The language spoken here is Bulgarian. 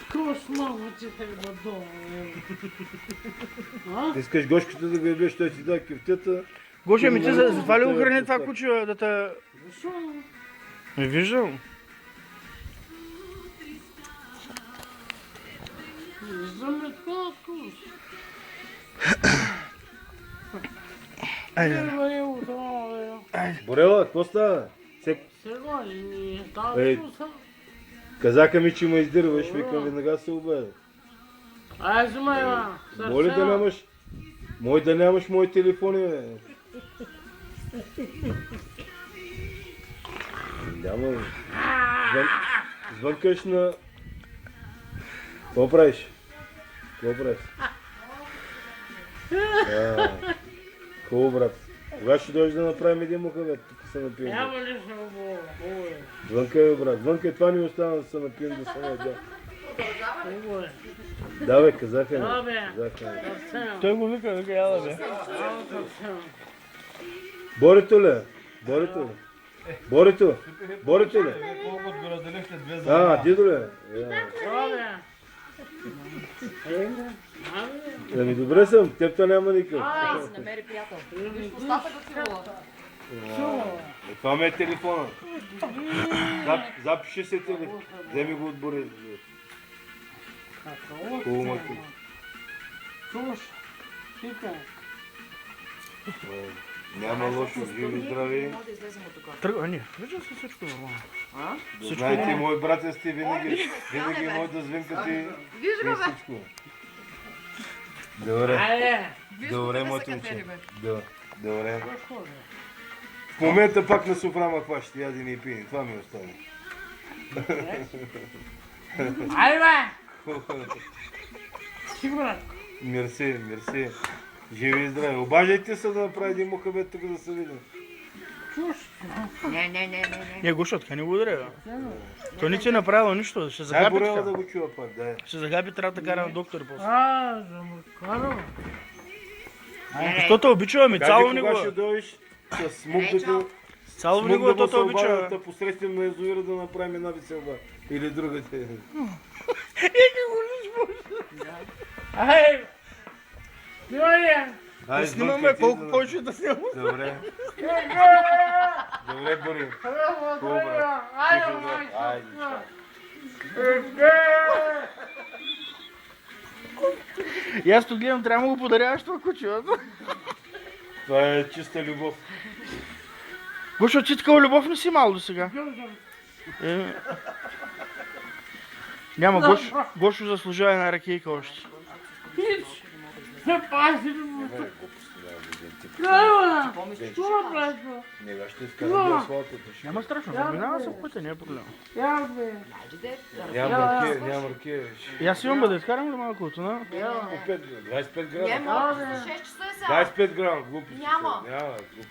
Какво с мама ти трябва долу? Ти искаш Гошката да го ебеш, той ти да кефтета. Гоше, ми ти затова ли го храни това куче, да те... Защо? Ме виждам. Виждаме това вкус. Айде. Първа е утро, бе. Борела, какво става? Сега ли ми Ей. става вкуса? Казака ми, че ме издирваш, викам веднага се обеда. Ай, взимай, ма. Моля да нямаш... Мой да нямаш мои телефони, бе. Няма, бе. Звънкаш на... Какво правиш? Какво правиш? Хубаво, брат. Кога ще дойдеш да направим един мухавет? Тук се напием. Няма ли се обова? Звънкай, бе, брат. Звънкай, това ни остана да се напием да се надя. Хубаво е. Да, бе, казаха Да, ми. бе. Казаха ми. Съвсем. Той го вика, яла бе. Съвсем. Борито ли? Борито ли? Борито? Борито ли? Дидо ли? Да, бе. Ами добре съм, теб няма никакъв. Ай, си намери приятел. Виж в устата го цилува. Това ми е телефона. Запиши се телефон. Вземи го от Борис. Хубаво ма ти. Слушай, тика. Няма лошо, живи здрави. Може да излезем от тук. Тръгва, не. Вижда се всичко нормално. Знаете, мой брат сте винаги може да звънкате Виж и го, бе. всичко. Добре. Айде. Виж Добре, го, моето къде се момче. катери, бе. Добре. Какво е? В момента пак на софра ма хваща, яди не пием. Това ми остана. Айде, бе. Си, брат. Мерси, мерси. Живи и здрави. Обаждайте се да направи един мухабет тук да се видим. Не. Не, Гошо, така не го ударя, бе. Той не ти е направило нищо, ще Дай загаби Борела да така. го чува пак, дай. Ще загаби, трябва да кара на доктор после. За макаро. Що те обича, ми Кажи цалвни кога ще го. дойдеш с мукдата. Цалвни го, то те обича. Да посрещнем на язовира да направим една веселба. Или другата. Ай! Йоя! Ай, Снимаме звънкай ти, колко да- повече да снимаме. Добре. Добре, Бори. Хубаво, брат. Айде, Тихо, брат. Айде, чао. И аз тук гледам, трябва да му го подаряваш това куче. бе. Това е чиста любов. Гошо, ти такава любов не си имал до сега. Е, Няма, Гошо заслужава една ракейка още. Хич! Не пази ли му? Крайва! Що направиш? Нега ще изкарам до асфалтата. Няма страшно, заминава се в пътя, не е проблем. Я бе! Хайде, Няма ръке. И аз имам да изкарам ли малко от това? 25 Не, грама. малко, 6 часа е сега. 25 грама, глупости. Няма. Няма, глупости.